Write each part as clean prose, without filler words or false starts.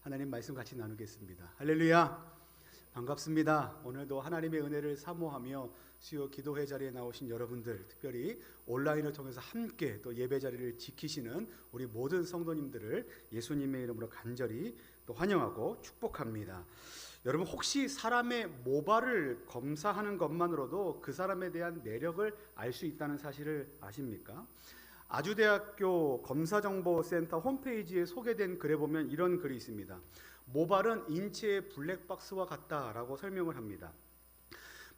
하나님 말씀 같이 나누겠습니다. 할렐루야, 반갑습니다. 오늘도 하나님의 은혜를 사모하며 수요 기도회 자리에 나오신 여러분들, 특별히 온라인을 통해서 함께 또 예배 자리를 지키시는 우리 모든 성도님들을 예수님의 이름으로 간절히 또 환영하고 축복합니다. 여러분, 혹시 사람의 모발을 검사하는 것만으로도 그 사람에 대한 내력을 알 수 있다는 사실을 아십니까? 아주대학교 검사정보센터 홈페이지에 소개된 글에 보면 이런 글이 있습니다. 모발은 인체의 블랙박스와 같다라고 설명을 합니다.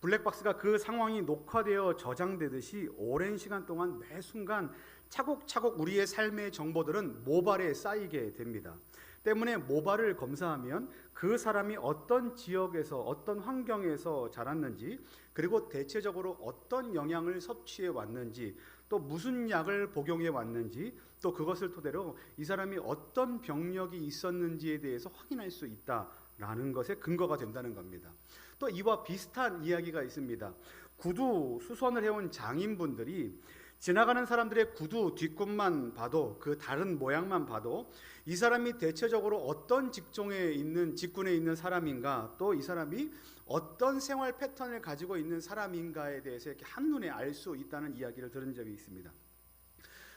블랙박스가 그 상황이 녹화되어 저장되듯이 오랜 시간 동안 매 순간 차곡차곡 우리의 삶의 정보들은 모발에 쌓이게 됩니다. 때문에 모발을 검사하면 그 사람이 어떤 지역에서 어떤 환경에서 자랐는지, 그리고 대체적으로 어떤 영양을 섭취해 왔는지, 또 무슨 약을 복용해 왔는지, 또 그것을 토대로 이 사람이 어떤 병력이 있었는지에 대해서 확인할 수 있다라는 것에 근거가 된다는 겁니다. 또 이와 비슷한 이야기가 있습니다. 구두 수선을 해온 장인분들이 지나가는 사람들의 구두 뒷끝만 봐도, 그 다른 모양만 봐도 이 사람이 대체적으로 어떤 직종에 있는, 직군에 있는 사람인가, 또 이 사람이 어떤 생활 패턴을 가지고 있는 사람인가에 대해서 이렇게 한눈에 알 수 있다는 이야기를 들은 적이 있습니다.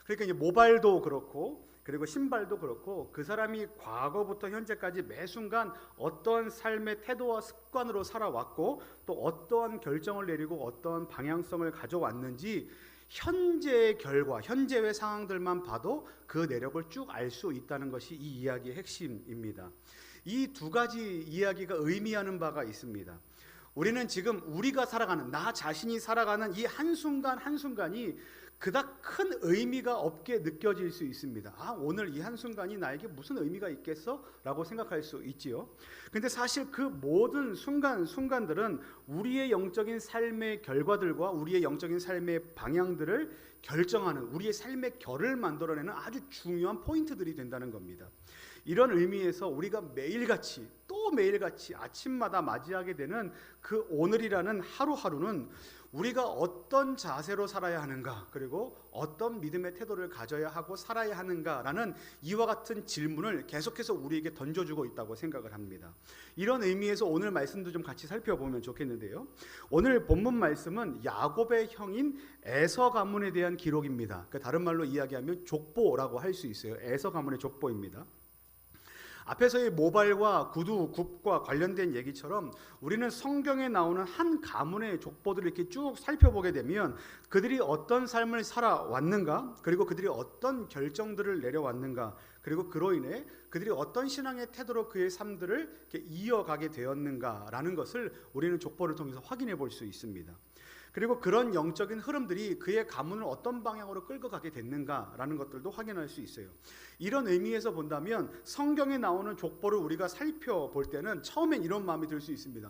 그러니까 이제 모발도 그렇고, 그리고 신발도 그렇고, 그 사람이 과거부터 현재까지 매 순간 어떤 삶의 태도와 습관으로 살아왔고, 또 어떠한 결정을 내리고 어떠한 방향성을 가져왔는지 현재의 결과, 현재의 상황들만 봐도 그 내력을 쭉 알 수 있다는 것이 이 이야기의 핵심입니다. 이 두 가지 이야기가 의미하는 바가 있습니다. 우리는 지금 우리가 살아가는, 나 자신이 살아가는 이 한순간 한순간이 그닥 큰 의미가 없게 느껴질 수 있습니다. 오늘 이 한순간이 나에게 무슨 의미가 있겠어? 라고 생각할 수 있지요. 근데 사실 그 모든 순간들은 우리의 영적인 삶의 결과들과 우리의 영적인 삶의 방향들을 결정하는, 우리의 삶의 결을 만들어내는 아주 중요한 포인트들이 된다는 겁니다. 이런 의미에서 우리가 매일같이, 또 매일같이 아침마다 맞이하게 되는 그 오늘이라는 하루하루는 우리가 어떤 자세로 살아야 하는가, 그리고 어떤 믿음의 태도를 가져야 하고 살아야 하는가라는 이와 같은 질문을 계속해서 우리에게 던져주고 있다고 생각을 합니다. 이런 의미에서 오늘 말씀도 좀 같이 살펴보면 좋겠는데요. 오늘 본문 말씀은 야곱의 형인 에서 가문에 대한 기록입니다. 다른 말로 이야기하면 족보라고 할 수 있어요. 에서 가문의 족보입니다. 앞에서의 모발과 구두, 굽과 관련된 얘기처럼 우리는 성경에 나오는 한 가문의 족보들을 이렇게 쭉 살펴보게 되면 그들이 어떤 삶을 살아왔는가, 그리고 그들이 어떤 결정들을 내려왔는가, 그리고 그로 인해 그들이 어떤 신앙의 태도로 그의 삶들을 이렇게 이어가게 되었는가라는 것을 우리는 족보를 통해서 확인해 볼 수 있습니다. 그리고 그런 영적인 흐름들이 그의 가문을 어떤 방향으로 끌고 가게 됐는가라는 것들도 확인할 수 있어요. 이런 의미에서 본다면 성경에 나오는 족보를 우리가 살펴볼 때는 처음엔 이런 마음이 들 수 있습니다.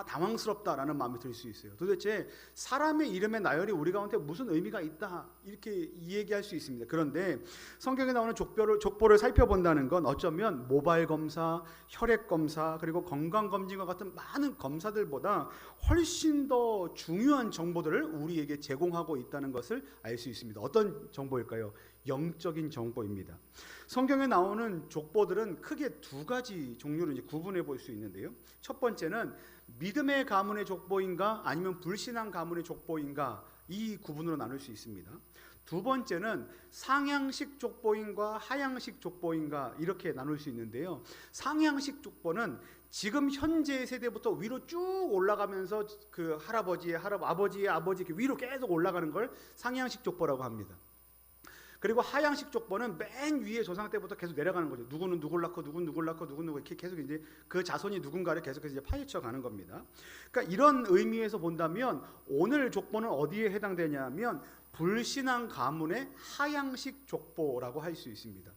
당황스럽다라는 마음이 들 수 있어요. 도대체 사람의 이름의 나열이 우리 가운데 무슨 의미가 있다, 이렇게 얘기할 수 있습니다. 그런데 성경에 나오는 족보를 살펴본다는 건 어쩌면 모발 검사, 혈액 검사, 그리고 건강 검진과 같은 많은 검사들보다 훨씬 더 중요한 정보들을 우리에게 제공하고 있다는 것을 알 수 있습니다. 어떤 정보일까요? 영적인 정보입니다. 성경에 나오는 족보들은 크게 두 가지 종류로 이제 구분해 볼 수 있는데요. 첫 번째는 믿음의 가문의 족보인가, 아니면 불신앙 가문의 족보인가, 이 구분으로 나눌 수 있습니다. 두 번째는 상향식 족보인과 하향식 족보인가, 이렇게 나눌 수 있는데요. 상향식 족보는 지금 현재 세대부터 위로 쭉 올라가면서 그 할아버지의 아버지 이렇게 위로 계속 올라가는 걸 상향식 족보라고 합니다. 그리고 하향식 족보는 맨 위에 조상 때부터 계속 내려가는 거죠. 누구는 누굴 낳고 누구는 누굴 낳고 누구는 누구, 이렇게 계속 이제 그 자손이 누군가를 계속해서 이제 파헤쳐 가는 겁니다. 그러니까 이런 의미에서 본다면 오늘 족보는 어디에 해당되냐면 불신앙 가문의 하향식 족보라고 할 수 있습니다.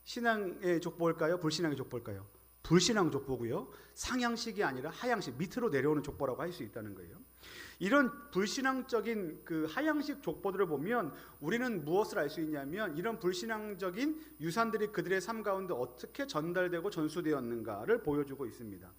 신앙의 족보일까요? 불신앙의 족보일까요? 불신앙 족보고요. 상향식이 아니라 하향식, 밑으로 내려오는 족보라고 할 수 있다는 거예요. 이런 불신앙적인 그 하향식 족보들을 보면 우리는 무엇을 알 수 있냐면, 이런 불신앙적인 유산들이 그들의 삶 가운데 어떻게 전달되고 전수되었는가를 보여주고 있습니다.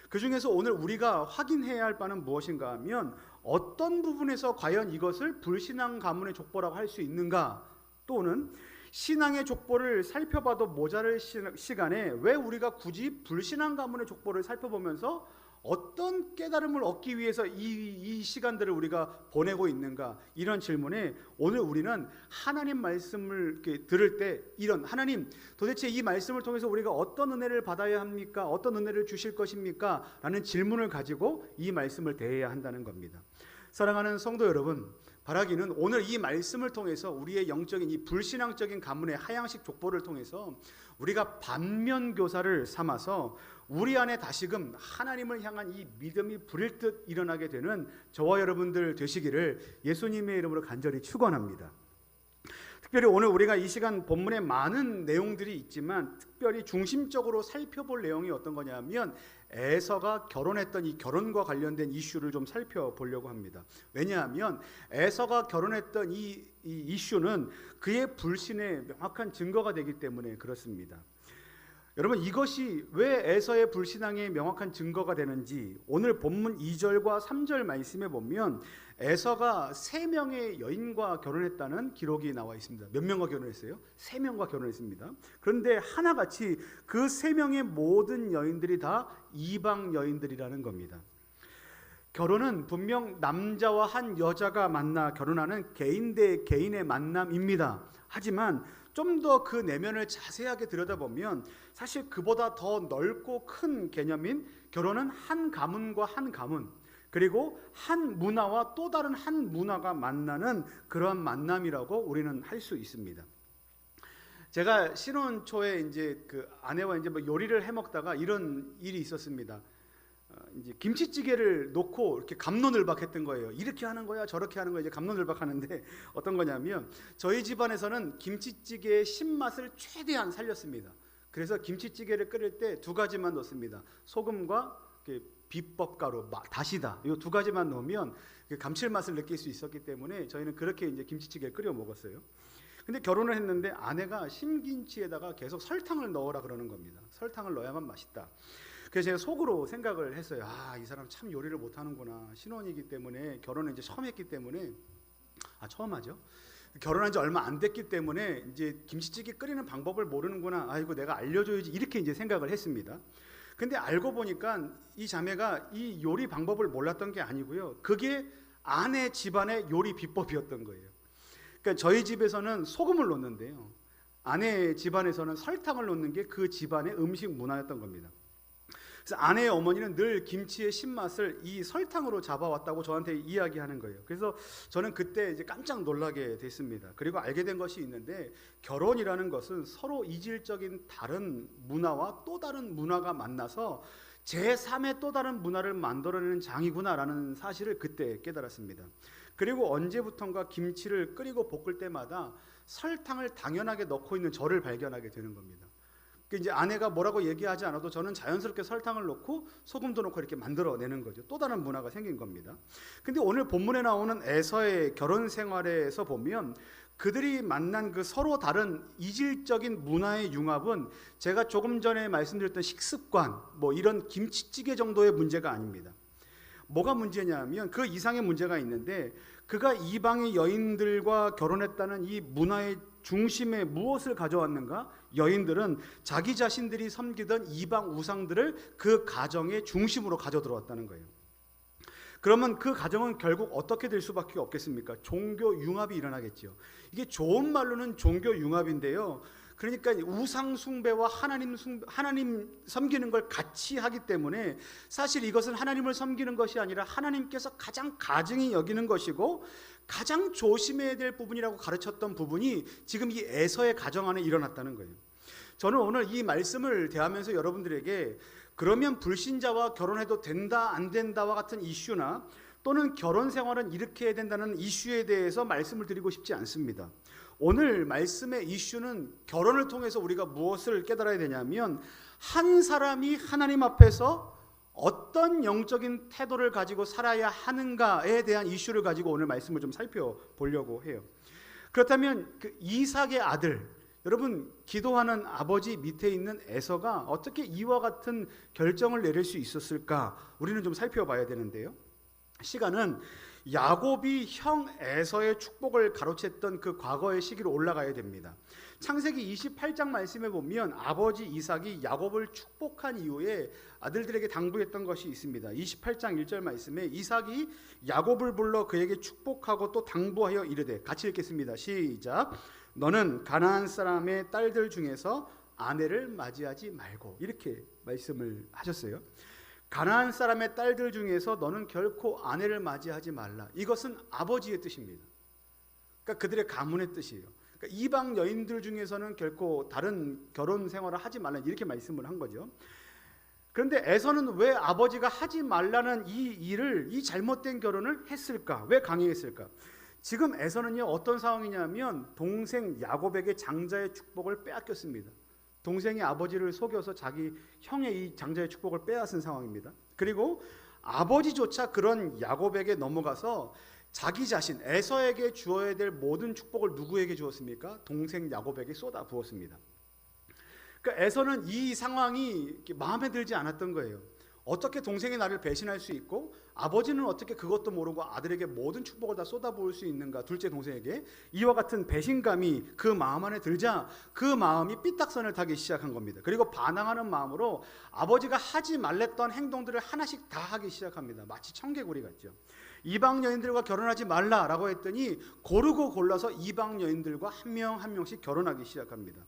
그 중에서 오늘 우리가 확인해야 할 바는 무엇인가 하면, 어떤 부분에서 과연 이것을 불신앙 가문의 족보라고 할 수 있는가, 또는 신앙의 족보를 살펴봐도 모자랄 시간에 왜 우리가 굳이 불신앙 가문의 족보를 살펴보면서 어떤 깨달음을 얻기 위해서 이 시간들을 우리가 보내고 있는가, 이런 질문에 오늘 우리는 하나님 말씀을 이렇게 들을 때 이런, 하나님 도대체 이 말씀을 통해서 우리가 어떤 은혜를 받아야 합니까? 어떤 은혜를 주실 것입니까? 라는 질문을 가지고 이 말씀을 대해야 한다는 겁니다. 사랑하는 성도 여러분, 바라기는 오늘 이 말씀을 통해서 우리의 영적인 이 불신앙적인 가문의 하향식 족보를 통해서 우리가 반면교사를 삼아서 우리 안에 다시금 하나님을 향한 이 믿음이 불일 듯 일어나게 되는 저와 여러분들 되시기를 예수님의 이름으로 간절히 축원합니다. 특별히 오늘 우리가 이 시간 본문에 많은 내용들이 있지만 특별히 중심적으로 살펴볼 내용이 어떤 거냐면 에서가 결혼했던 이 결혼과 관련된 이슈를 좀 살펴보려고 합니다. 왜냐하면 에서가 결혼했던 이 이슈는 그의 불신의 명확한 증거가 되기 때문에 그렇습니다. 여러분, 이것이 왜 에서의 불신앙의 명확한 증거가 되는지 오늘 본문 2절과 3절 말씀에 보면 에서가 3명의 여인과 결혼했다는 기록이 나와 있습니다. 몇 명과 결혼했어요? 3명과 결혼했습니다. 그런데 하나같이 그 3명의 모든 여인들이 다 이방 여인들이라는 겁니다. 결혼은 분명 남자와 한 여자가 만나 결혼하는 개인 대 개인의 만남입니다. 하지만 좀 더 그 내면을 자세하게 들여다보면 사실 그보다 더 넓고 큰 개념인 결혼은 한 가문과 한 가문, 그리고 한 문화와 또 다른 한 문화가 만나는 그러한 만남이라고 우리는 할 수 있습니다. 제가 신혼 초에 이제 그 아내와 이제 뭐 요리를 해 먹다가 이런 일이 있었습니다. 이제 김치찌개를 놓고 이렇게 갑론을박했던 거예요. 이렇게 하는 거야, 저렇게 하는 거야. 이제 갑론을박하는데 어떤 거냐면 저희 집안에서는 김치찌개의 신맛을 최대한 살렸습니다. 그래서 김치찌개를 끓일 때 2가지만 넣습니다. 소금과 비법가루, 다시다, 이 2가지만 넣으면 감칠맛을 느낄 수 있었기 때문에 저희는 그렇게 이제 김치찌개를 끓여 먹었어요. 근데 결혼을 했는데 아내가 신김치에다가 계속 설탕을 넣으라 그러는 겁니다. 설탕을 넣어야만 맛있다. 그래서 제가 속으로 생각을 했어요. 이 사람 참 요리를 못하는구나. 신혼이기 때문에, 결혼을 이제 처음 했기 때문에, 처음 하죠. 결혼한 지 얼마 안 됐기 때문에 이제 김치찌개 끓이는 방법을 모르는구나. 아이고, 내가 알려줘야지. 이렇게 이제 생각을 했습니다. 근데 알고 보니까 이 자매가 이 요리 방법을 몰랐던 게 아니고요. 그게 아내 집안의 요리 비법이었던 거예요. 그러니까 저희 집에서는 소금을 넣는데요. 아내 집안에서는 설탕을 넣는 게 그 집안의 음식 문화였던 겁니다. 그래서 아내의 어머니는 늘 김치의 신맛을 이 설탕으로 잡아왔다고 저한테 이야기하는 거예요. 그래서 저는 그때 이제 깜짝 놀라게 됐습니다. 그리고 알게 된 것이 있는데, 결혼이라는 것은 서로 이질적인 다른 문화와 또 다른 문화가 만나서 제3의 또 다른 문화를 만들어내는 장이구나라는 사실을 그때 깨달았습니다. 그리고 언제부턴가 김치를 끓이고 볶을 때마다 설탕을 당연하게 넣고 있는 저를 발견하게 되는 겁니다. 이제 아내가 뭐라고 얘기하지 않아도 저는 자연스럽게 설탕을 넣고 소금도 넣고 이렇게 만들어내는 거죠. 또 다른 문화가 생긴 겁니다. 근데 오늘 본문에 나오는 에서의 결혼 생활에서 보면 그들이 만난 그 서로 다른 이질적인 문화의 융합은 제가 조금 전에 말씀드렸던 식습관, 뭐 이런 김치찌개 정도의 문제가 아닙니다. 뭐가 문제냐면 그 이상의 문제가 있는데, 그가 이방의 여인들과 결혼했다는 이 문화의 중심에 무엇을 가져왔는가? 여인들은 자기 자신들이 섬기던 이방 우상들을 그 가정의 중심으로 가져 들어왔다는 거예요. 그러면 그 가정은 결국 어떻게 될 수밖에 없겠습니까? 종교 융합이 일어나겠죠. 이게 좋은 말로는 종교 융합인데요. 그러니까 우상 숭배와 하나님 섬기는 걸 같이 하기 때문에 사실 이것은 하나님을 섬기는 것이 아니라 하나님께서 가장 가증히 여기는 것이고 가장 조심해야 될 부분이라고 가르쳤던 부분이 지금 이 에서의 가정 안에 일어났다는 거예요. 저는 오늘 이 말씀을 대하면서 여러분들에게 그러면 불신자와 결혼해도 된다 안 된다와 같은 이슈나 또는 결혼 생활은 이렇게 해야 된다는 이슈에 대해서 말씀을 드리고 싶지 않습니다. 오늘 말씀의 이슈는 결혼을 통해서 우리가 무엇을 깨달아야 되냐면, 한 사람이 하나님 앞에서 어떤 영적인 태도를 가지고 살아야 하는가에 대한 이슈를 가지고 오늘 말씀을 좀 살펴보려고 해요. 그렇다면 그 이삭의 아들, 여러분 기도하는 아버지 밑에 있는 에서가 어떻게 이와 같은 결정을 내릴 수 있었을까? 우리는 좀 살펴봐야 되는데요. 시간은 야곱이 형 에서의 축복을 가로챘던 그 과거의 시기로 올라가야 됩니다. 창세기 28장 말씀에 보면 아버지 이삭이 야곱을 축복한 이후에 아들들에게 당부했던 것이 있습니다. 28장 1절 말씀에 이삭이 야곱을 불러 그에게 축복하고 또 당부하여 이르되, 같이 읽겠습니다. 시작. 너는 가나안 사람의 딸들 중에서 아내를 맞이하지 말고, 이렇게 말씀을 하셨어요. 가나안 사람의 딸들 중에서 너는 결코 아내를 맞이하지 말라. 이것은 아버지의 뜻입니다. 그러니까 그들의 가문의 뜻이에요. 그러니까 이방 여인들 중에서는 결코 다른 결혼 생활을 하지 말라, 이렇게 말씀을 한 거죠. 그런데 에서는 왜 아버지가 하지 말라는 이 잘못된 결혼을 했을까? 왜 강행했을까? 지금 에서는요, 어떤 상황이냐면 동생 야곱에게 장자의 축복을 빼앗겼습니다. 동생이 아버지를 속여서 자기 형의 이 장자의 축복을 빼앗은 상황입니다. 그리고 아버지조차 그런 야곱에게 넘어가서 자기 자신 에서에게 주어야 될 모든 축복을 누구에게 주었습니까? 동생 야곱에게 쏟아 부었습니다. 그러니까 에서는 이 상황이 마음에 들지 않았던 거예요. 어떻게 동생이 나를 배신할 수 있고 아버지는 어떻게 그것도 모르고 아들에게 모든 축복을 다 쏟아부을 수 있는가, 둘째 동생에게. 이와 같은 배신감이 그 마음 안에 들자 그 마음이 삐딱선을 타기 시작한 겁니다. 그리고 반항하는 마음으로 아버지가 하지 말랬던 행동들을 하나씩 다 하기 시작합니다. 마치 청개구리 같죠. 이방 여인들과 결혼하지 말라라고 했더니 고르고 골라서 이방 여인들과 한 명 한 명씩 결혼하기 시작합니다.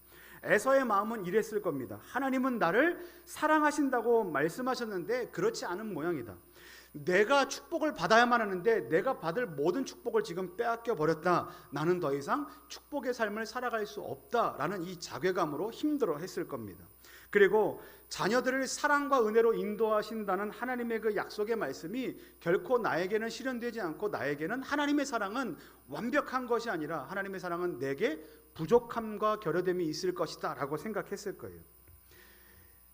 에서의 마음은 이랬을 겁니다. 하나님은 나를 사랑하신다고 말씀하셨는데 그렇지 않은 모양이다. 내가 축복을 받아야만 하는데 내가 받을 모든 축복을 지금 빼앗겨 버렸다. 나는 더 이상 축복의 삶을 살아갈 수 없다라는 이 자괴감으로 힘들어 했을 겁니다. 그리고 자녀들을 사랑과 은혜로 인도하신다는 하나님의 그 약속의 말씀이 결코 나에게는 실현되지 않고, 나에게는 하나님의 사랑은 완벽한 것이 아니라 하나님의 사랑은 내게 부족함과 결여됨이 있을 것이다 라고 생각했을 거예요.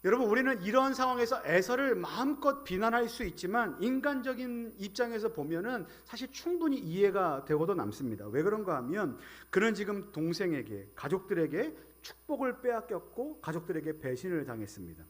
여러분, 우리는 이런 상황에서 에서를 마음껏 비난할 수 있지만 인간적인 입장에서 보면은 사실 충분히 이해가 되고도 남습니다. 왜 그런가 하면 그는 지금 동생에게, 가족들에게 축복을 빼앗겼고 가족들에게 배신을 당했습니다.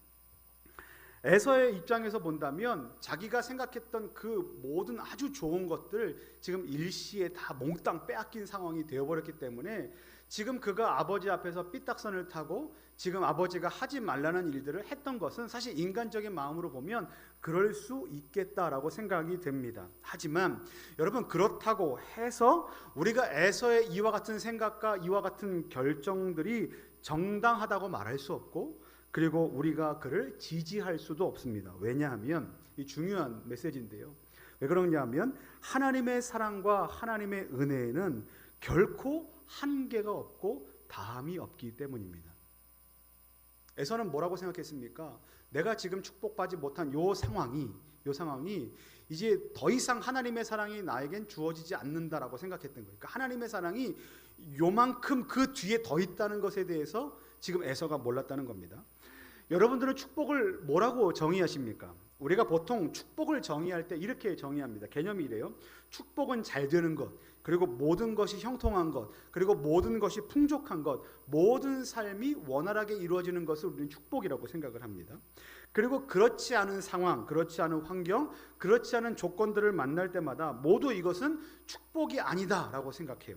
에서의 입장에서 본다면 자기가 생각했던 그 모든 아주 좋은 것들 지금 일시에 다 몽땅 빼앗긴 상황이 되어버렸기 때문에 지금 그가 아버지 앞에서 삐딱선을 타고 지금 아버지가 하지 말라는 일들을 했던 것은 사실 인간적인 마음으로 보면 그럴 수 있겠다라고 생각이 됩니다. 하지만 여러분, 그렇다고 해서 우리가 에서의 이와 같은 생각과 이와 같은 결정들이 정당하다고 말할 수 없고, 그리고 우리가 그를 지지할 수도 없습니다. 왜냐하면 이 중요한 메시지인데요. 왜 그러냐 하면 하나님의 사랑과 하나님의 은혜에는 결코 한계가 없고 다함이 없기 때문입니다. 에서는 뭐라고 생각했습니까? 내가 지금 축복받지 못한 요 상황이 이제 더 이상 하나님의 사랑이 나에겐 주어지지 않는다라고 생각했던 거예요. 그러니까 하나님의 사랑이 요만큼 그 뒤에 더 있다는 것에 대해서 지금 에서가 몰랐다는 겁니다. 여러분들은 축복을 뭐라고 정의하십니까? 우리가 보통 축복을 정의할 때 이렇게 정의합니다. 개념이 이래요. 축복은 잘 되는 것, 그리고 모든 것이 형통한 것, 그리고 모든 것이 풍족한 것, 모든 삶이 원활하게 이루어지는 것을 우리는 축복이라고 생각을 합니다. 그리고 그렇지 않은 상황, 그렇지 않은 환경, 그렇지 않은 조건들을 만날 때마다 모두 이것은 축복이 아니다라고 생각해요.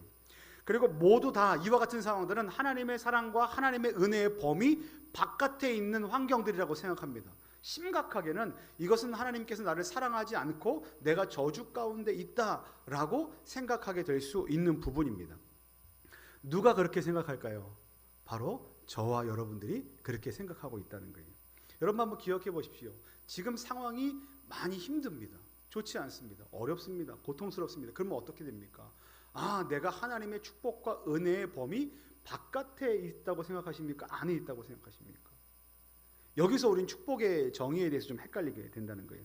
그리고 모두 다 이와 같은 상황들은 하나님의 사랑과 하나님의 은혜의 범위 바깥에 있는 환경들이라고 생각합니다. 심각하게는 이것은 하나님께서 나를 사랑하지 않고 내가 저주 가운데 있다라고 생각하게 될 수 있는 부분입니다. 누가 그렇게 생각할까요? 바로 저와 여러분들이 그렇게 생각하고 있다는 거예요. 여러분 한번 기억해 보십시오. 지금 상황이 많이 힘듭니다. 좋지 않습니다. 어렵습니다. 고통스럽습니다. 그러면 어떻게 됩니까? 내가 하나님의 축복과 은혜의 범위 바깥에 있다고 생각하십니까? 안에 있다고 생각하십니까? 여기서 우린 축복의 정의에 대해서 좀 헷갈리게 된다는 거예요.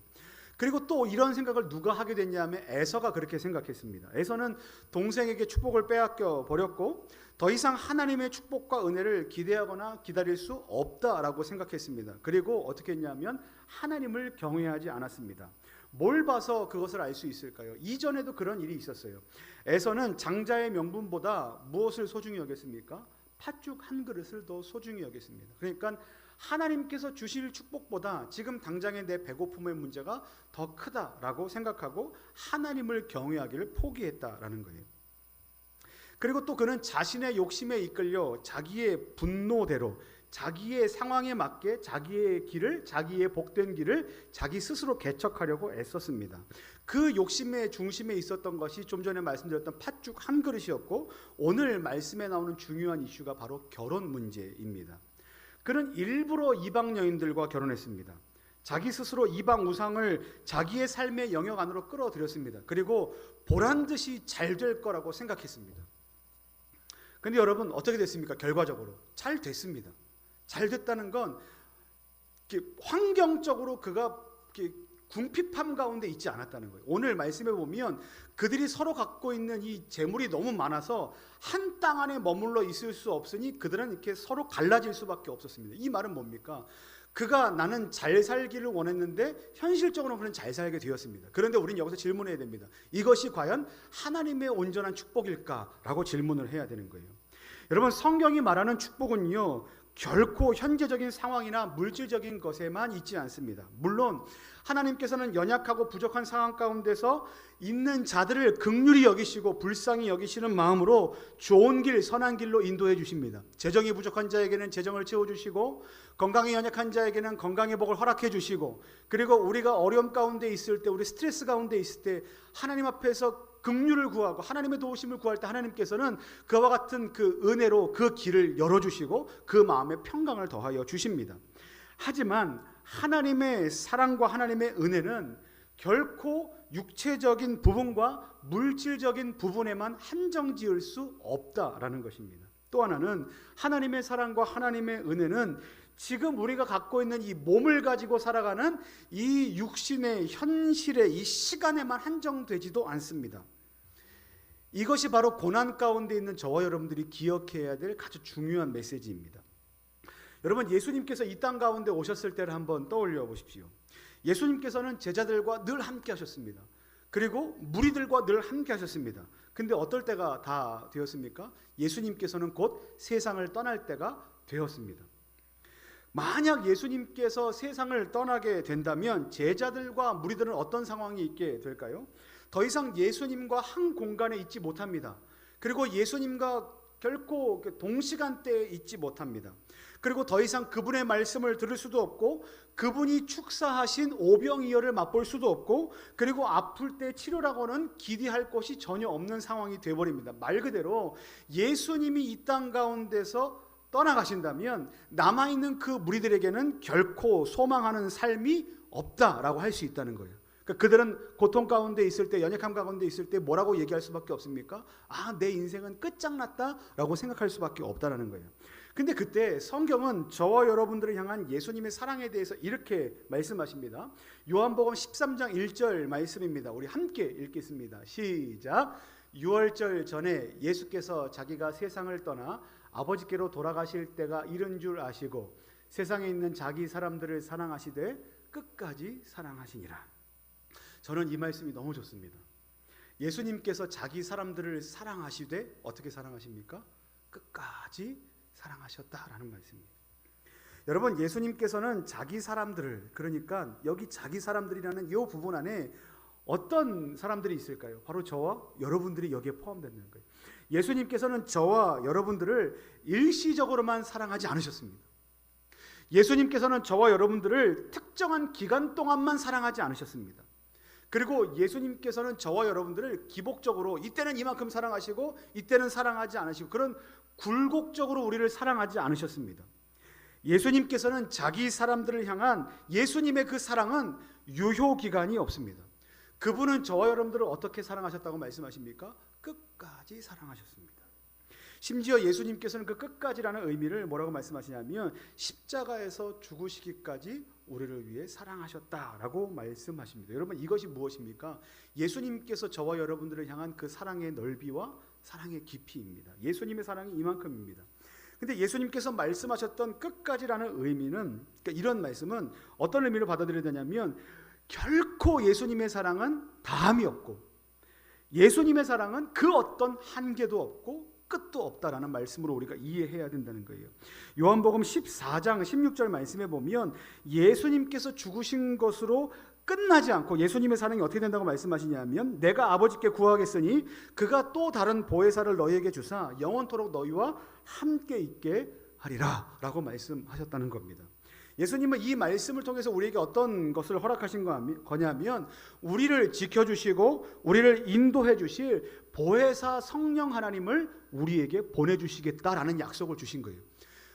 그리고 또 이런 생각을 누가 하게 됐냐면 에서가 그렇게 생각했습니다. 에서는 동생에게 축복을 빼앗겨 버렸고 더 이상 하나님의 축복과 은혜를 기대하거나 기다릴 수 없다라고 생각했습니다. 그리고 어떻게 했냐면 하나님을 경외하지 않았습니다. 뭘 봐서 그것을 알 수 있을까요? 이전에도 그런 일이 있었어요. 에서는 장자의 명분보다 무엇을 소중히 여겼습니까? 팥죽 한 그릇을 더 소중히 여겼습니다. 그러니까 하나님께서 주실 축복보다 지금 당장의 내 배고픔의 문제가 더 크다라고 생각하고 하나님을 경외하기를 포기했다라는 거예요. 그리고 또 그는 자신의 욕심에 이끌려 자기의 분노대로 자기의 상황에 맞게 자기의 길을, 자기의 복된 길을 자기 스스로 개척하려고 애썼습니다. 그 욕심의 중심에 있었던 것이 좀 전에 말씀드렸던 팥죽 한 그릇이었고, 오늘 말씀에 나오는 중요한 이슈가 바로 결혼 문제입니다. 그는 일부러 이방 여인들과 결혼했습니다. 자기 스스로 이방 우상을 자기의 삶의 영역 안으로 끌어들였습니다. 그리고 보란듯이 잘 될 거라고 생각했습니다. 근데 여러분 어떻게 됐습니까? 결과적으로 잘 됐습니다. 잘 됐다는 건 환경적으로 그가 궁핍함 가운데 있지 않았다는 거예요. 오늘 말씀해 보면 그들이 서로 갖고 있는 이 재물이 너무 많아서 한 땅 안에 머물러 있을 수 없으니 그들은 이렇게 서로 갈라질 수밖에 없었습니다. 이 말은 뭡니까? 그가 나는 잘 살기를 원했는데 현실적으로 그는 잘 살게 되었습니다. 그런데 우리는 여기서 질문해야 됩니다. 이것이 과연 하나님의 온전한 축복일까라고 질문을 해야 되는 거예요. 여러분, 성경이 말하는 축복은요, 결코 현재적인 상황이나 물질적인 것에만 있지 않습니다. 물론 하나님께서는 연약하고 부족한 상황 가운데서 있는 자들을 긍휼히 여기시고 불쌍히 여기시는 마음으로 좋은 길, 선한 길로 인도해 주십니다. 재정이 부족한 자에게는 재정을 채워주시고, 건강이 연약한 자에게는 건강의 복을 허락해 주시고, 그리고 우리가 어려움 가운데 있을 때, 우리 스트레스 가운데 있을 때 하나님 앞에서 긍휼을 구하고 하나님의 도우심을 구할 때 하나님께서는 그와 같은 그 은혜로 그 길을 열어주시고 그 마음에 평강을 더하여 주십니다. 하지만 하나님의 사랑과 하나님의 은혜는 결코 육체적인 부분과 물질적인 부분에만 한정지을 수 없다라는 것입니다. 또 하나는 하나님의 사랑과 하나님의 은혜는 지금 우리가 갖고 있는 이 몸을 가지고 살아가는 이 육신의 현실의 이 시간에만 한정되지도 않습니다. 이것이 바로 고난 가운데 있는 저와 여러분들이 기억해야 될 아주 중요한 메시지입니다. 여러분, 예수님께서 이 땅 가운데 오셨을 때를 한번 떠올려 보십시오. 예수님께서는 제자들과 늘 함께 하셨습니다. 그리고 무리들과 늘 함께 하셨습니다. 근데 어떨 때가 다 되었습니까? 예수님께서는 곧 세상을 떠날 때가 되었습니다. 만약 예수님께서 세상을 떠나게 된다면 제자들과 무리들은 어떤 상황이 있게 될까요? 더 이상 예수님과 한 공간에 있지 못합니다. 그리고 예수님과 결코 동시간대에 있지 못합니다. 그리고 더 이상 그분의 말씀을 들을 수도 없고, 그분이 축사하신 오병이어를 맛볼 수도 없고, 그리고 아플 때 치료라고는 기대할 곳이 전혀 없는 상황이 되어버립니다. 말 그대로 예수님이 이 땅 가운데서 떠나가신다면 남아있는 그 무리들에게는 결코 소망하는 삶이 없다라고 할 수 있다는 거예요. 그러니까 그들은 고통 가운데 있을 때, 연약함 가운데 있을 때 뭐라고 얘기할 수밖에 없습니까? 아, 내 인생은 끝장났다라고 생각할 수밖에 없다라는 거예요. 근데 그때 성경은 저와 여러분들을 향한 예수님의 사랑에 대해서 이렇게 말씀하십니다. 요한복음 13장 1절 말씀입니다. 우리 함께 읽겠습니다. 시작. 6월절 전에 예수께서 자기가 세상을 떠나 아버지께로 돌아가실 때가 이른 줄 아시고 세상에 있는 자기 사람들을 사랑하시되 끝까지 사랑하시니라. 저는 이 말씀이 너무 좋습니다. 예수님께서 자기 사람들을 사랑하시되 어떻게 사랑하십니까? 끝까지 사랑하셨다라는 말씀입니다. 여러분, 예수님께서는 자기 사람들을, 그러니까 여기 자기 사람들이라는 이 부분 안에 어떤 사람들이 있을까요? 바로 저와 여러분들이 여기에 포함되는 거예요. 예수님께서는 저와 여러분들을 일시적으로만 사랑하지 않으셨습니다. 예수님께서는 저와 여러분들을 특정한 기간 동안만 사랑하지 않으셨습니다. 그리고 예수님께서는 저와 여러분들을 기복적으로 이때는 이만큼 사랑하시고 이때는 사랑하지 않으시고 그런 굴곡적으로 우리를 사랑하지 않으셨습니다. 예수님께서는 자기 사람들을 향한 예수님의 그 사랑은 유효기간이 없습니다. 그분은 저와 여러분들을 어떻게 사랑하셨다고 말씀하십니까? 끝까지 사랑하셨습니다. 심지어 예수님께서는 그 끝까지라는 의미를 뭐라고 말씀하시냐면 십자가에서 죽으시기까지 우리를 위해 사랑하셨다라고 말씀하십니다. 여러분, 이것이 무엇입니까? 예수님께서 저와 여러분들을 향한 그 사랑의 넓이와 사랑의 깊이입니다. 예수님의 사랑이 이만큼입니다. 근데 예수님께서 말씀하셨던 끝까지라는 의미는, 그러니까 이런 말씀은 어떤 의미를 받아들여야 되냐면 결코 예수님의 사랑은 다함이 없고 예수님의 사랑은 그 어떤 한계도 없고 끝도 없다라는 말씀으로 우리가 이해해야 된다는 거예요. 요한복음 14장 16절 말씀에 보면 예수님께서 죽으신 것으로 끝나지 않고 예수님의 사랑이 어떻게 된다고 말씀하시냐면 내가 아버지께 구하겠으니 그가 또 다른 보혜사를 너희에게 주사 영원토록 너희와 함께 있게 하리라 라고 말씀하셨다는 겁니다. 예수님은 이 말씀을 통해서 우리에게 어떤 것을 허락하신 거냐면 우리를 지켜주시고 우리를 인도해 주실 보혜사 성령 하나님을 우리에게 보내주시겠다라는 약속을 주신 거예요.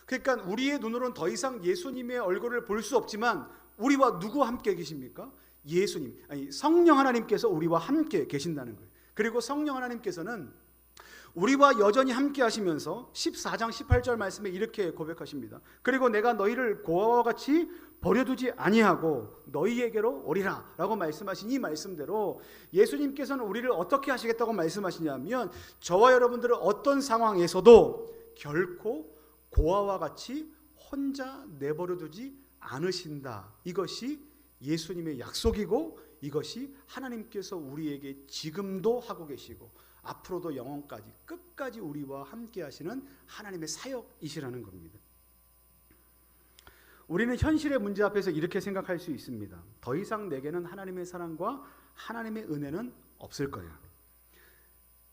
그러니까 우리의 눈으로는 더 이상 예수님의 얼굴을 볼 수 없지만 우리와 누구와 함께 계십니까? 예수님, 아니 성령 하나님께서 우리와 함께 계신다는 거예요. 그리고 성령 하나님께서는 우리와 여전히 함께 하시면서 14장 18절 말씀에 이렇게 고백하십니다. 그리고 내가 너희를 고아와 같이 버려두지 아니하고 너희에게로 오리라 라고 말씀하신 이 말씀대로 예수님께서는 우리를 어떻게 하시겠다고 말씀하시냐면 저와 여러분들은 어떤 상황에서도 결코 고아와 같이 혼자 내버려두지 않으신다. 이것이 예수님의 약속이고 이것이 하나님께서 우리에게 지금도 하고 계시고 앞으로도 영원까지 끝까지 우리와 함께 하시는 하나님의 사역이시라는 겁니다. 우리는 현실의 문제 앞에서 이렇게 생각할 수 있습니다. 더 이상 내게는 하나님의 사랑과 하나님의 은혜는 없을 거야.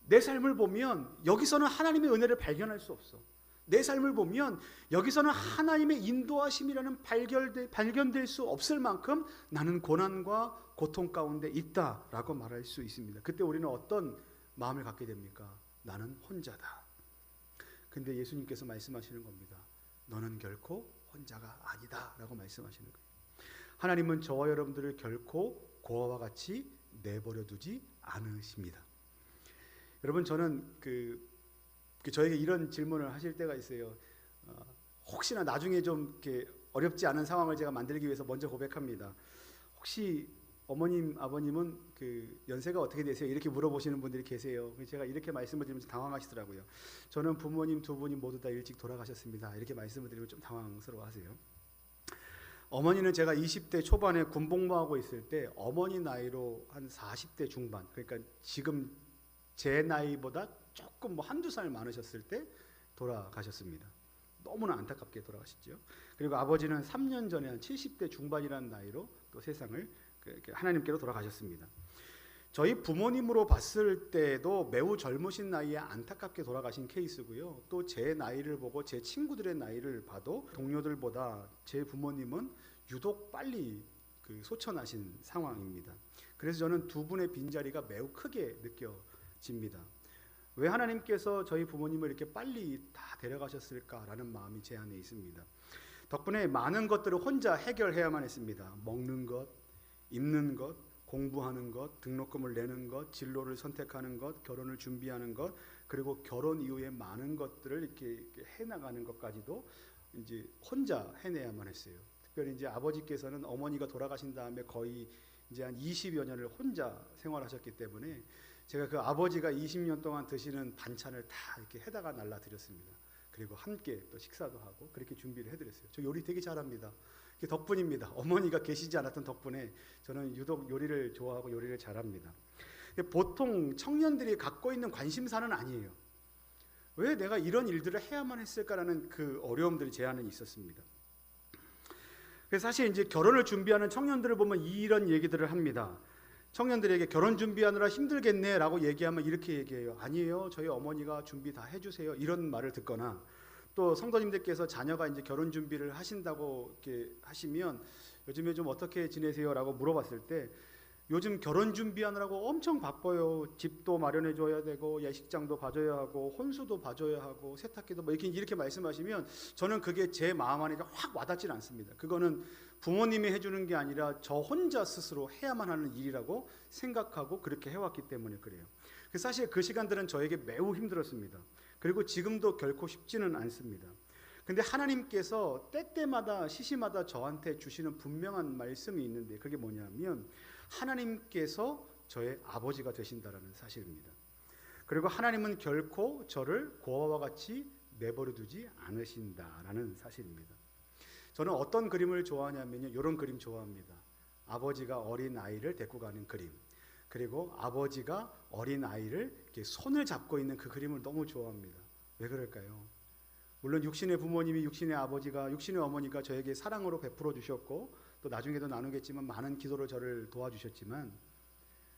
내 삶을 보면 여기서는 하나님의 은혜를 발견할 수 없어. 내 삶을 보면 여기서는 하나님의 인도하심이라는 발견될 수 없을 만큼 나는 고난과 고통 가운데 있다라고 말할 수 있습니다. 그때 우리는 어떤 마음을 갖게 됩니까? 나는 혼자다. 근데 예수님께서 말씀하시는 겁니다. 너는 결코 혼자가 아니다 라고 말씀하시는 거예요. 하나님은 저와 여러분들을 결코 고아와 같이 내버려 두지 않으십니다. 여러분 저는 저에게 이런 질문을 하실 때가 있어요. 혹시나 나중에 좀 이렇게 어렵지 않은 상황을 제가 만들기 위해서 먼저 고백합니다. 혹시 어머님, 아버님은 연세가 어떻게 되세요? 이렇게 물어보시는 분들이 계세요. 제가 이렇게 말씀을 드리면서 당황하시더라고요. 저는 부모님 두 분이 모두 다 일찍 돌아가셨습니다. 이렇게 말씀을 드리면 좀 당황스러워하세요. 어머니는 제가 20대 초반에 군복무하고 있을 때 어머니 나이로 한 40대 중반, 그러니까 지금 제 나이보다 조금 한두 살 많으셨을 때 돌아가셨습니다. 너무나 안타깝게 돌아가셨죠. 그리고 아버지는 3년 전에 한 70대 중반이라는 나이로 또 세상을 하나님께로 돌아가셨습니다. 저희 부모님으로 봤을 때도 매우 젊으신 나이에 안타깝게 돌아가신 케이스고요. 또 제 나이를 보고 제 친구들의 나이를 봐도 동료들보다 제 부모님은 유독 빨리 소천하신 상황입니다. 그래서 저는 두 분의 빈자리가 매우 크게 느껴집니다. 왜 하나님께서 저희 부모님을 이렇게 빨리 다 데려가셨을까라는 마음이 제 안에 있습니다. 덕분에 많은 것들을 혼자 해결해야만 했습니다. 먹는 것, 입는 것, 공부하는 것, 등록금을 내는 것, 진로를 선택하는 것, 결혼을 준비하는 것, 그리고 결혼 이후에 많은 것들을 이렇게 해나가는 것까지도 이제 혼자 해내야만 했어요. 특별히 이제 아버지께서는 어머니가 돌아가신 다음에 거의 이제 한 20여 년을 혼자 생활하셨기 때문에 제가 그 아버지가 20년 동안 드시는 반찬을 다 이렇게 해다가 날라드렸습니다. 그리고 함께 또 식사도 하고 그렇게 준비를 해드렸어요. 저 요리 되게 잘합니다. 덕분입니다. 어머니가 계시지 않았던 덕분에 저는 유독 요리를 좋아하고 요리를 잘합니다. 보통 청년들이 갖고 있는 관심사는 아니에요. 왜 내가 이런 일들을 해야만 했을까라는 그 어려움들이 제 안에 있었습니다. 그래서 사실 이제 결혼을 준비하는 청년들을 보면 이런 얘기들을 합니다. 청년들에게 결혼 준비하느라 힘들겠네라고 얘기하면 이렇게 얘기해요. 아니에요. 저희 어머니가 준비 다 해주세요. 이런 말을 듣거나 또 성도님들께서 자녀가 이제 결혼 준비를 하신다고 이렇게 하시면 요즘에 좀 어떻게 지내세요라고 물어봤을 때 요즘 결혼 준비하느라고 엄청 바빠요. 집도 마련해 줘야 되고 예식장도 봐줘야 하고 혼수도 봐줘야 하고 세탁기도 뭐 이렇게 말씀하시면 저는 그게 제 마음 안에 확 와닿지는 않습니다. 그거는 부모님이 해주는 게 아니라 저 혼자 스스로 해야만 하는 일이라고 생각하고 그렇게 해왔기 때문에 그래요. 사실 그 시간들은 저에게 매우 힘들었습니다. 그리고 지금도 결코 쉽지는 않습니다. 근데 하나님께서 때때마다 시시마다 저한테 주시는 분명한 말씀이 있는데 그게 뭐냐면 하나님께서 저의 아버지가 되신다라는 사실입니다. 그리고 하나님은 결코 저를 고아와 같이 내버려 두지 않으신다라는 사실입니다. 저는 어떤 그림을 좋아하냐면요. 이런 그림 좋아합니다. 아버지가 어린 아이를 데리고 가는 그림. 그리고 아버지가 어린 아이를 이렇게 손을 잡고 있는 그 그림을 너무 좋아합니다. 왜 그럴까요? 물론 육신의 부모님이, 육신의 아버지가, 육신의 어머니가 저에게 사랑으로 베풀어 주셨고 또 나중에도 나누겠지만 많은 기도로 저를 도와주셨지만,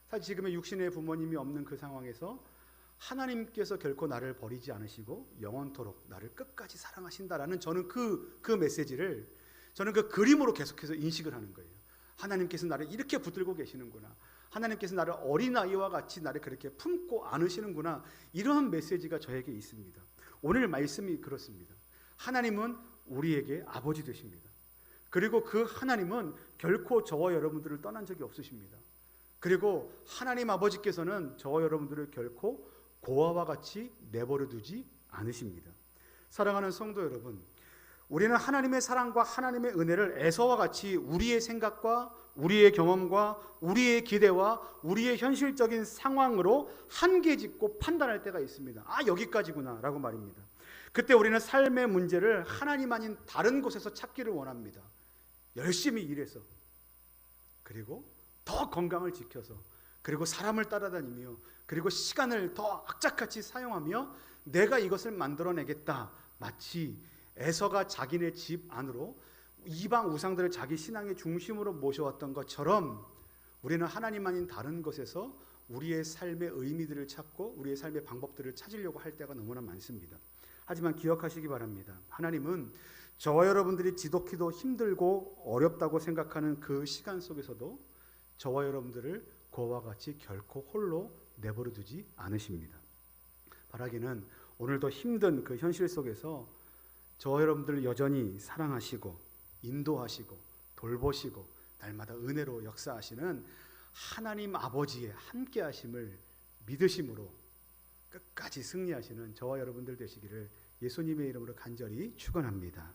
사실 지금의 육신의 부모님이 없는 그 상황에서 하나님께서 결코 나를 버리지 않으시고 영원토록 나를 끝까지 사랑하신다라는, 저는 그 메시지를 저는 그 그림으로 계속해서 인식을 하는 거예요. 하나님께서 나를 이렇게 붙들고 계시는구나. 하나님께서 나를 어린아이와 같이 나를 그렇게 품고 안으시는구나. 이러한 메시지가 저에게 있습니다. 오늘 말씀이 그렇습니다. 하나님은 우리에게 아버지 되십니다. 그리고 그 하나님은 결코 저와 여러분들을 떠난 적이 없으십니다. 그리고 하나님 아버지께서는 저와 여러분들을 결코 고아와 같이 내버려 두지 않으십니다. 사랑하는 성도 여러분, 우리는 하나님의 사랑과 하나님의 은혜를 에서와 같이 우리의 생각과 우리의 경험과 우리의 기대와 우리의 현실적인 상황으로 한계 짓고 판단할 때가 있습니다. 아, 여기까지구나 라고 말입니다. 그때 우리는 삶의 문제를 하나님 아닌 다른 곳에서 찾기를 원합니다. 열심히 일해서, 그리고 더 건강을 지켜서, 그리고 사람을 따라다니며, 그리고 시간을 더 악착같이 사용하며 내가 이것을 만들어내겠다. 마치 에서가 자기네 집 안으로 이방 우상들을 자기 신앙의 중심으로 모셔왔던 것처럼 우리는 하나님 아닌 다른 것에서 우리의 삶의 의미들을 찾고 우리의 삶의 방법들을 찾으려고 할 때가 너무나 많습니다. 하지만 기억하시기 바랍니다. 하나님은 저와 여러분들이 지독히도 힘들고 어렵다고 생각하는 그 시간 속에서도 저와 여러분들을 그와 같이 결코 홀로 내버려 두지 않으십니다. 바라기는 오늘도 힘든 그 현실 속에서 저와 여러분들을 여전히 사랑하시고 인도하시고 돌보시고 날마다 은혜로 역사하시는 하나님 아버지의 함께 하심을 믿으심으로 끝까지 승리하시는 저와 여러분들 되시기를 예수님의 이름으로 간절히 축원합니다.